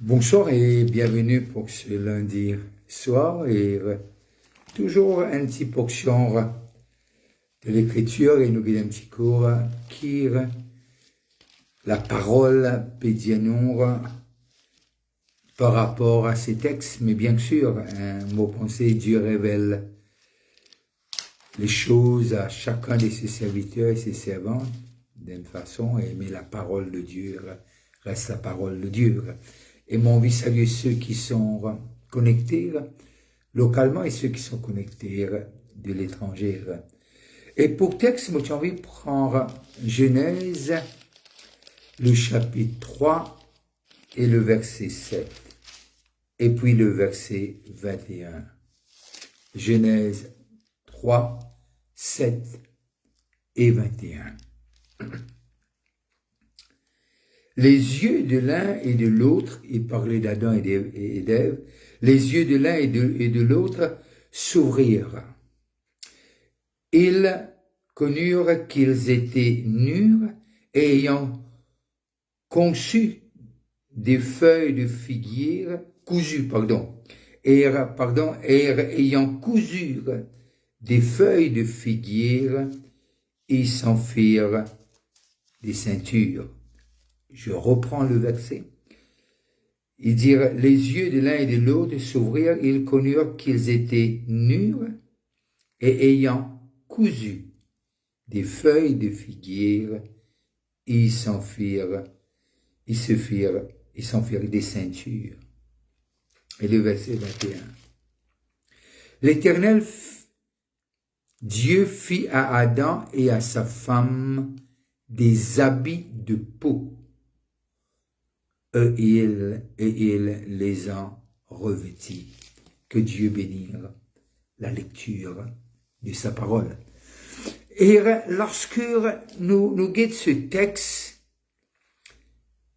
Bonsoir et bienvenue pour ce lundi soir et toujours un petit portion de l'écriture et nous guide un petit cours qui la parole pédianour par rapport à ces textes, mais bien sûr, un mot pensé, Dieu révèle les choses à chacun de ses serviteurs et ses servantes d'une façon, mais la parole de Dieu reste la parole de Dieu. Et mon envie saluer ceux qui sont connectés localement et ceux qui sont connectés de l'étranger. Et pour texte, moi j'ai envie de prendre Genèse, le chapitre 3 et le verset 7. Et puis le verset 21. Genèse 3, 7 et 21. Les yeux de l'un et de l'autre, il parlait d'Adam et d'Ève, les yeux de l'un et de l'autre s'ouvrirent. Ils connurent qu'ils étaient nus et ayant conçu des feuilles de figuier, ayant cousu des feuilles de figuier, ils s'en firent des ceintures. Je reprends le verset. Ils dirent, les yeux de l'un et de l'autre s'ouvrirent, ils connurent qu'ils étaient nus et ayant cousu des feuilles de figuier, ils s'en firent des ceintures. Et le verset 21. L'Éternel Dieu fit à Adam et à sa femme des habits de peau. Et il les a revêtis. Que Dieu bénisse la lecture de sa parole. Et lorsque nous guidons ce texte,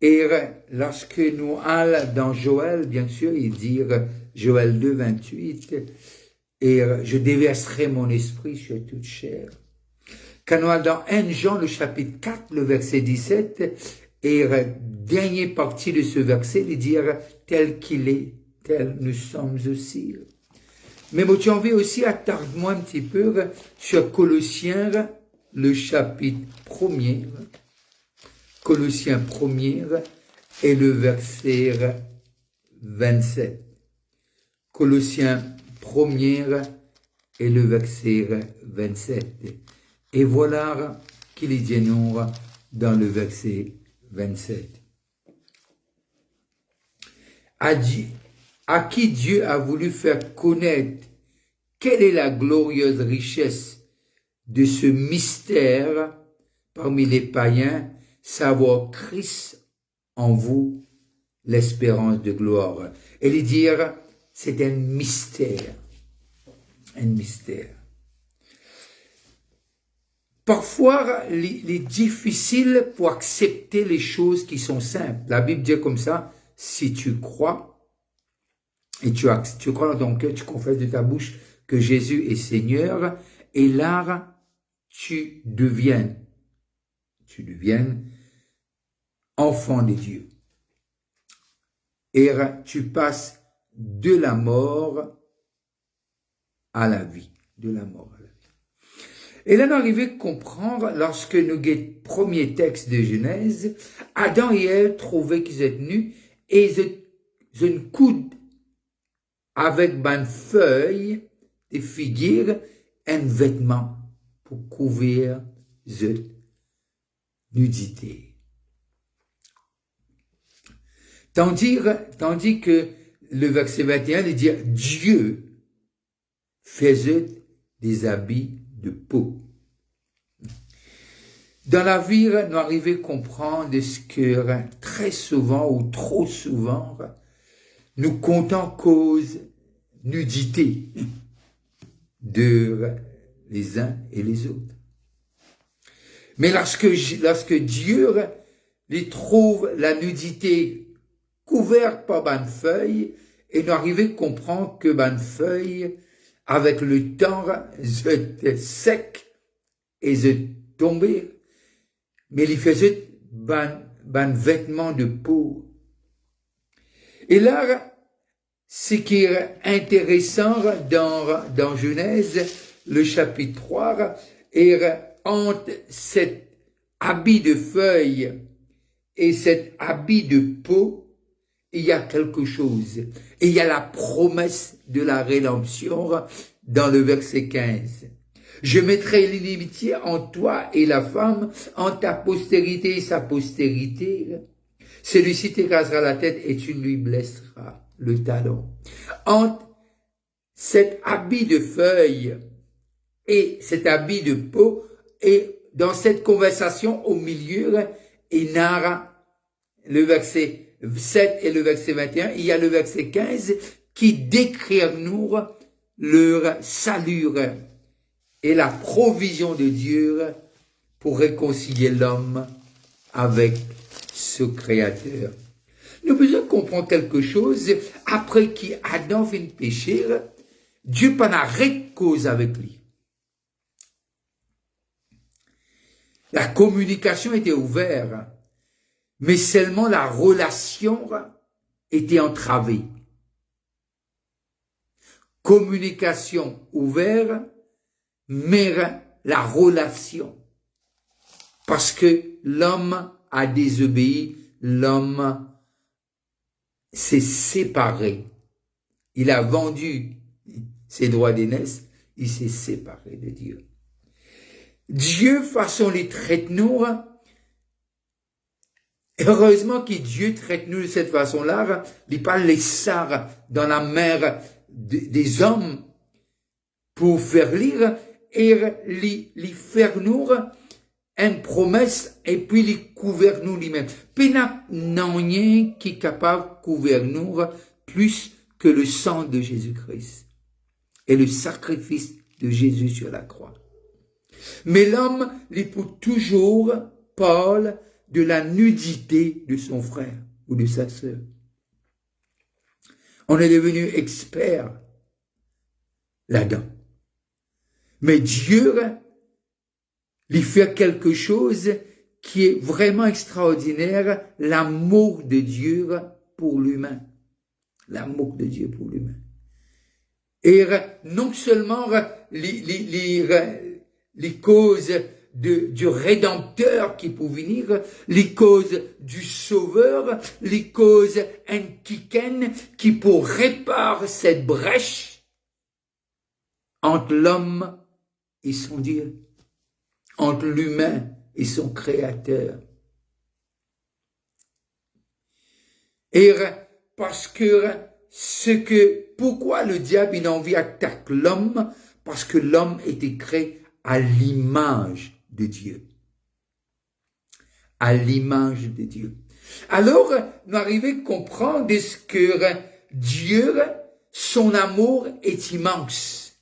et lorsque nous allons dans Joël, bien sûr, il dit, Joël 2, 28, et je déverserai mon esprit sur toute chair. Quand nous allons dans 1 Jean, le chapitre 4, le verset 17, et dernière partie de ce verset, il dit, tel qu'il est, tel nous sommes aussi. Mais moi, j'ai envie aussi attarde-moi un petit peu sur Colossiens, le chapitre 1er, Colossiens 1er, et le verset 27. Colossiens 1er et le verset 27. Et voilà qu'il y dit nous dans le verset 27. À qui Dieu a voulu faire connaître quelle est la glorieuse richesse de ce mystère parmi les païens, savoir Christ en vous, l'espérance de gloire. Et lui dire, c'est un mystère. Un mystère. Parfois, il est difficile pour accepter les choses qui sont simples. La Bible dit comme ça, si tu crois, et tu crois dans ton cœur, tu confesses de ta bouche que Jésus est Seigneur, et là, tu deviens enfant de Dieu. Et tu passes de la mort à la vie, de la mort à la vie. Et là, nous arrivons à comprendre, lorsque nous guettons le premier texte de Genèse, Adam et Ève trouvaient qu'ils étaient nus, et ils ont coudent avec une feuille de figuier, un vêtement pour couvrir leur nudité. Tandis que le verset 21, il dit, Dieu faisait des habits de peau. Dans la vie, nous arrivons à comprendre ce que très souvent ou trop souvent, nous comptons cause nudité de les uns et les autres. Mais lorsque Dieu les trouve la nudité couverte par une feuille, et nous arrivons à comprendre que une feuille, avec le temps, est sec et est tombé, mais il faisait un vêtement de peau. Et là, ce qui est intéressant dans Genèse, le chapitre 3, est entre cet habit de feuilles et cet habit de peau, il y a quelque chose. Et il y a la promesse de la rédemption dans le verset 15. Je mettrai l'inimitié entre toi et la femme, entre ta postérité et sa postérité. Celui-ci t'écrasera la tête et tu lui blesseras le talon. Entre cet habit de feuilles et cet habit de peau, et dans cette conversation au milieu, il narre le verset 7 et le verset 21, il y a le verset 15 qui décrit nous leur salut et la provision de Dieu pour réconcilier l'homme avec ce Créateur. Nous avons besoin de comprendre quelque chose. Après qu'Adam fait pécher, Dieu n'a rien de cause avec lui. La communication était ouverte, mais seulement la relation était entravée. Communication ouverte, mais la relation. Parce que l'homme a désobéi, l'homme s'est séparé. Il a vendu ses droits d'aînesse, il s'est séparé de Dieu. Dieu, façon les traite nous, heureusement que Dieu traite nous de cette façon-là, il pas laisser dans la mer des hommes pour faire lire et les faire nous une promesse et puis les couvrir nous lui-même. Puis n'a rien qui est capable de couvrir nous plus que le sang de Jésus-Christ et le sacrifice de Jésus sur la croix. Mais l'homme, il peut toujours parler de la nudité de son frère ou de sa sœur. On est devenu expert là-dedans. Mais Dieu, il fait quelque chose qui est vraiment extraordinaire, l'amour de Dieu pour l'humain. L'amour de Dieu pour l'humain. Et non seulement les causes du Rédempteur qui peut venir, les causes du Sauveur, les causes antiquaines qui pour réparer cette brèche entre l'homme et son Dieu, entre l'humain et son Créateur. Et parce que pourquoi le diable il a envie d'attaquer l'homme? Parce que l'homme était créé à l'image de Dieu. À l'image de Dieu. Alors, nous arrivons à comprendre ce que Dieu, son amour est immense.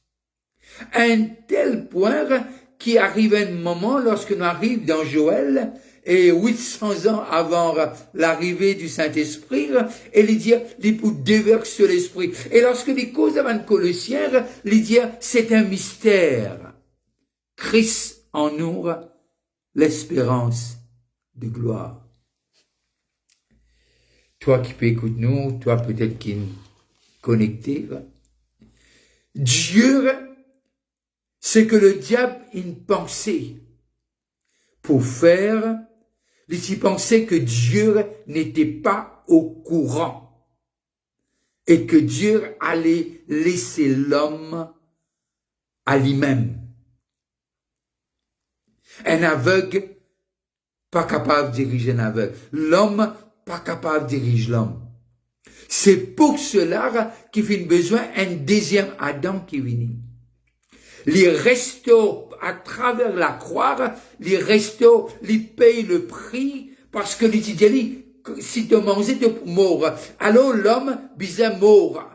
À un tel point qu'il arrive un moment, lorsque nous arrivons dans Joël, et 800 ans avant l'arrivée du Saint-Esprit, et il dit, il peut déverser l'Esprit. Et lorsque les causes avant Colossiens, il dit, c'est un mystère. Christ en nous, l'espérance de gloire. Toi qui peux écouter nous, toi peut-être qui est connecté, Dieu, c'est que le diable a une pensée pour faire, il pensait que Dieu n'était pas au courant et que Dieu allait laisser l'homme à lui-même. Un aveugle, pas capable de diriger un aveugle. L'homme, pas capable de diriger l'homme. C'est pour cela qu'il fait besoin d'un deuxième Adam qui vient. Les restos, à travers la croix, les restos, les payent le prix, parce que les dit, si tu manges, tu mort. Alors l'homme, bizarre mort.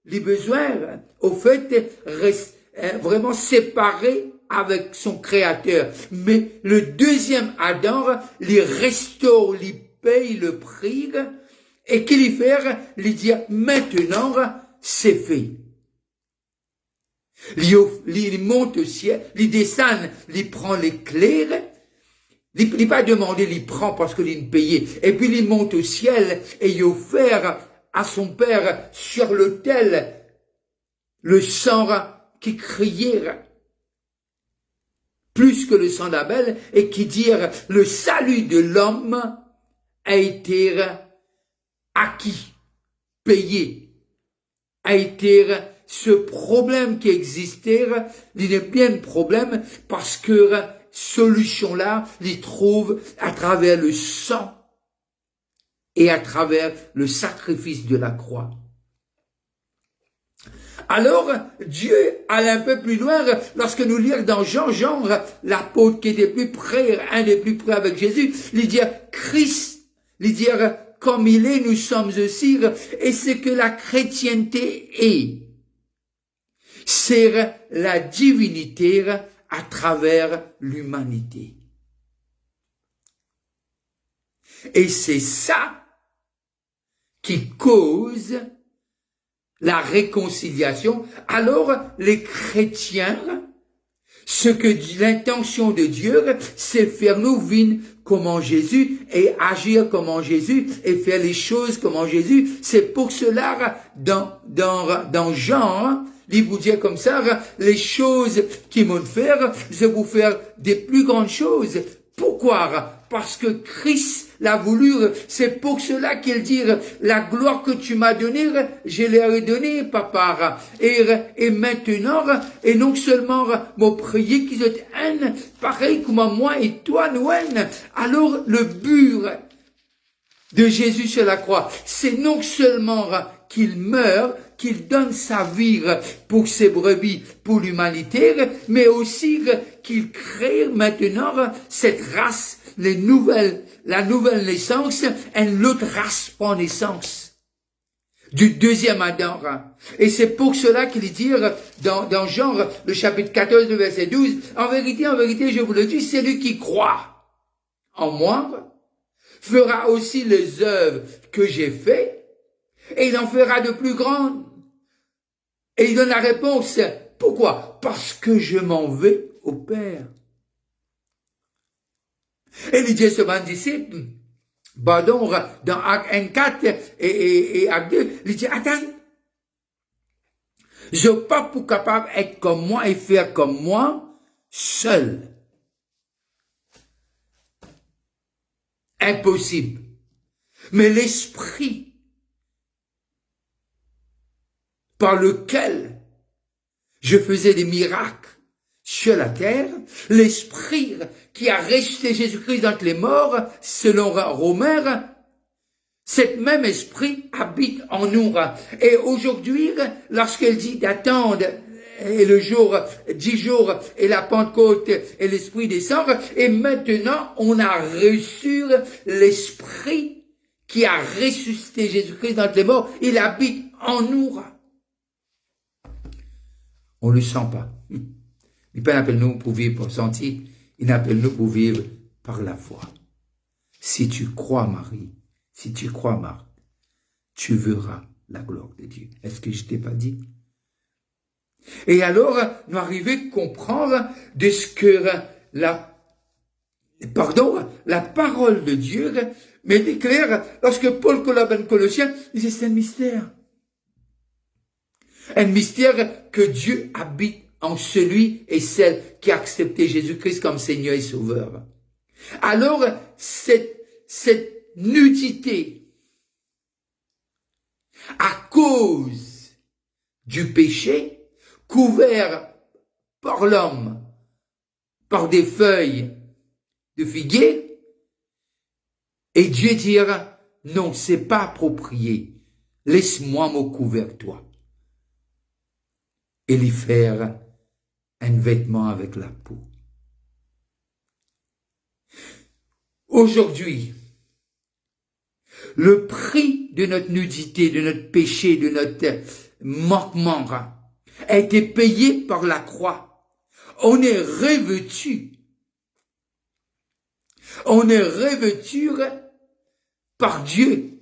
Les besoins, au fait, restent vraiment séparés avec son créateur. Mais le deuxième Adam, les restaure, les paye le prix, et qu'il fait, il dit, maintenant, c'est fait. Il monte au ciel, il descend, il prend les clés, il pas demandé, il prend parce qu'il est payé, et puis il monte au ciel, et il offert à son père sur l'autel le sang qui criait plus que le sang d'Abel et qui dirent le salut de l'homme a été acquis, payé, a été ce problème qui existait, il est bien un problème parce que solution-là, il trouve à travers le sang et à travers le sacrifice de la croix. Alors, Dieu allait un peu plus loin lorsque nous lisons dans Jean, l'apôtre qui était plus près, un des plus près avec Jésus, il dit Christ, il dit comme il est, nous sommes aussi, et ce que la chrétienté est, c'est la divinité à travers l'humanité. Et c'est ça qui cause la réconciliation. Alors, les chrétiens, ce que l'intention de Dieu, c'est faire nous vivre comme Jésus et agir comme Jésus et faire les choses comme Jésus. C'est pour cela, dans Jean, il vous dit comme ça, les choses qui m'ont fait, je vais vous faire des plus grandes choses. Pourquoi? Parce que Christ l'a voulu, c'est pour cela qu'il dit, la gloire que tu m'as donnée, je l'ai redonnée, papa. Et maintenant, et non seulement, mon prier qu'ils êtes un, pareil comme moi et toi, nous un. Alors, le but de Jésus sur la croix, c'est non seulement qu'il meurt, qu'il donne sa vie pour ses brebis, pour l'humanité, mais aussi qu'il crée maintenant cette race, la nouvelle naissance, une autre race prend naissance du deuxième Adam. Et c'est pour cela qu'il dit dans Jean, le chapitre 14, le verset 12, en vérité, je vous le dis, celui qui croit en moi fera aussi les œuvres que j'ai faites, et il en fera de plus grandes. Et il donne la réponse. Pourquoi? Parce que je m'en vais au Père. Et il dit à ce disciple, dans Acte 1:4 et Acte 2, il dit, attends, je ne suis pas pour capable d'être comme moi et faire comme moi, seul. Impossible. Mais l'esprit par lequel je faisais des miracles sur la terre, l'esprit qui a ressuscité Jésus-Christ d'entre les morts, selon Romains, cet même esprit habite en nous. Et aujourd'hui, lorsqu'elle dit d'attendre et le jour, 10 jours, et la Pentecôte, et l'esprit descend, et maintenant, on a reçu l'esprit qui a ressuscité Jésus-Christ d'entre les morts, il habite en nous. On ne le sent pas. Il n'appelle nous pour vivre pour sentir, il appelle nous pour vivre par la foi. Si tu crois, Marie, si tu crois, Marthe, tu verras la gloire de Dieu. Est-ce que je ne t'ai pas dit? Et alors, nous arrivons à comprendre de ce que la parole de Dieu me déclare lorsque Paul collabore avec Colossiens, il dit c'est un mystère. Un mystère que Dieu habite en celui et celle qui a accepté Jésus-Christ comme Seigneur et Sauveur. Alors, cette nudité, à cause du péché, couvert par l'homme, par des feuilles de figuier, et Dieu dira, non, c'est pas approprié, laisse-moi me couvrir toi. Et lui faire un vêtement avec la peau. Aujourd'hui, le prix de notre nudité, de notre péché, de notre manquement a été payé par la croix. On est revêtu. On est revêtu par Dieu.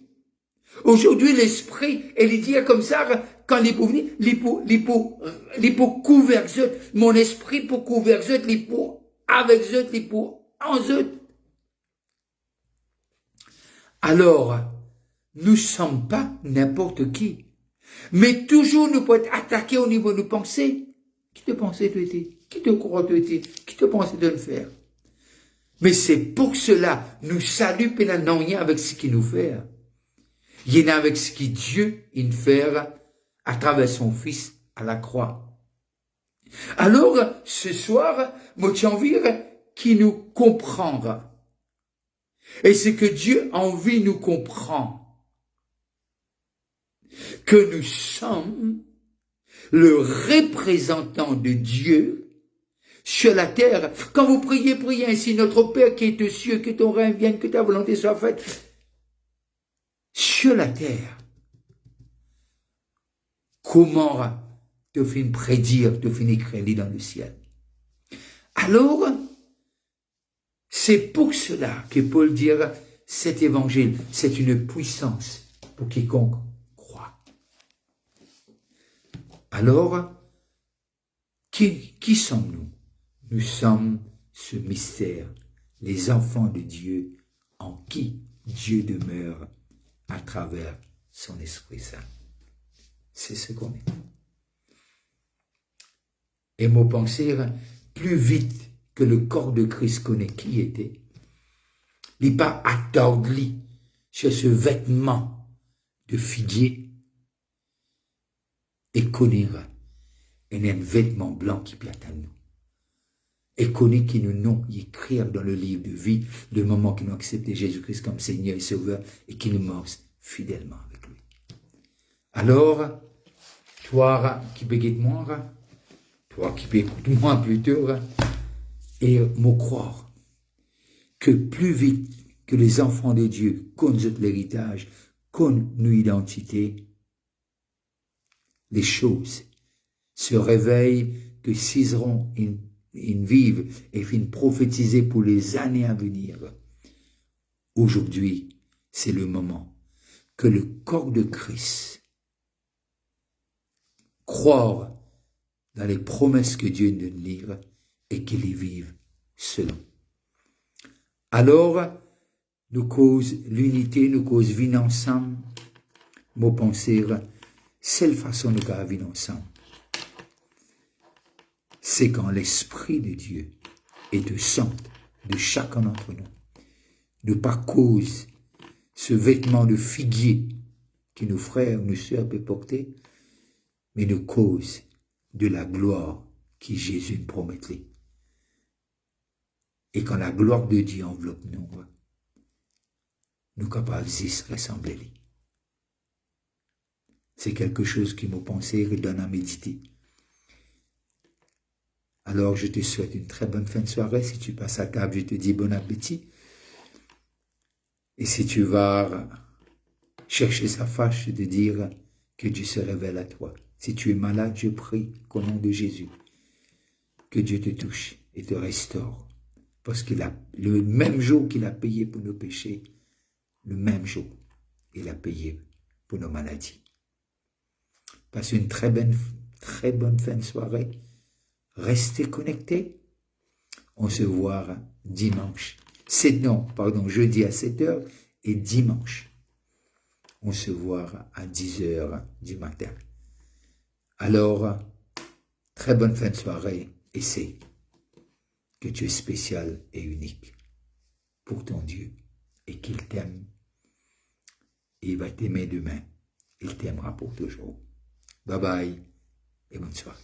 Aujourd'hui, l'esprit, il dit comme ça, quand il peut venir, il peut couvrir zut, mon esprit pour couvrir zut, il peut avec zut, il peut en zut. Alors, nous ne sommes pas n'importe qui. Mais toujours nous pouvons être attaqués au niveau de nos pensées. Qui te pensait de t'aider? Qui te croit de t'aider? Qui te pensait de le faire? Mais c'est pour cela, nous saluons et n'avons rien avec ce qu'il nous fait. Il y en a avec ce que Dieu il fait à travers son Fils à la croix. Alors, ce soir, moi j'ai envie qu'il nous comprenne. Et c'est que Dieu a envie de nous comprendre. Que nous sommes le représentant de Dieu sur la terre. Quand vous priez, priez ainsi, notre Père qui est aux cieux, que ton règne vienne, que ta volonté soit faite sur la terre. Comment te fin prédire, te fin écrire dans le ciel? Alors, c'est pour cela que Paul dit, cet évangile, c'est une puissance pour quiconque croit. Alors, qui sommes-nous? Nous sommes ce mystère, les enfants de Dieu, en qui Dieu demeure à travers son Esprit Saint. C'est ce qu'on est. Et mon penser, plus vite que le corps de Christ connaît qui était, il n'est pas attardé sur ce vêtement de figuier et connaîtra un vêtement blanc qui plate à nous. Et connaît qui nous non écrire dans le livre de vie le moment que nous acceptons Jésus-Christ comme Seigneur et Sauveur et qui nous marche fidèlement avec lui. Alors, toi qui béguette moi, toi qui écoute moi plutôt, et me croire que plus vite que les enfants de Dieu connaissent l'héritage, connaissent nos identités, les choses se réveillent que s'ils auront une vive et fin prophétiser pour les années à venir. Aujourd'hui, c'est le moment que le corps de Christ croire dans les promesses que Dieu nous livre et qu'il les vive selon. Alors, nous cause l'unité, nous cause vivre ensemble. Mon penser, seule façon de vivre ensemble, c'est quand l'Esprit de Dieu est au centre de chacun d'entre nous. Ne pas cause ce vêtement de figuier que nos frères ou nos sœurs peuvent porter, mais de cause de la gloire que Jésus nous promettait. Et quand la gloire de Dieu enveloppe nous, nous capables de ressembler. C'est quelque chose qui m'a pensé et donne à méditer. Alors, je te souhaite une très bonne fin de soirée. Si tu passes à table, je te dis bon appétit. Et si tu vas chercher sa face, je te dis que Dieu se révèle à toi. Si tu es malade, je prie qu'au nom de Jésus, que Dieu te touche et te restaure. Parce qu'il a, le même jour qu'il a payé pour nos péchés, le même jour, il a payé pour nos maladies. Passe une très bonne fin de soirée. Restez connectés. On se voit dimanche. Jeudi à 7h et dimanche. On se voit à 10h du matin. Alors, très bonne fin de soirée et c'est que tu es spécial et unique pour ton Dieu et qu'il t'aime. Il va t'aimer demain. Il t'aimera pour toujours. Bye bye et bonne soirée.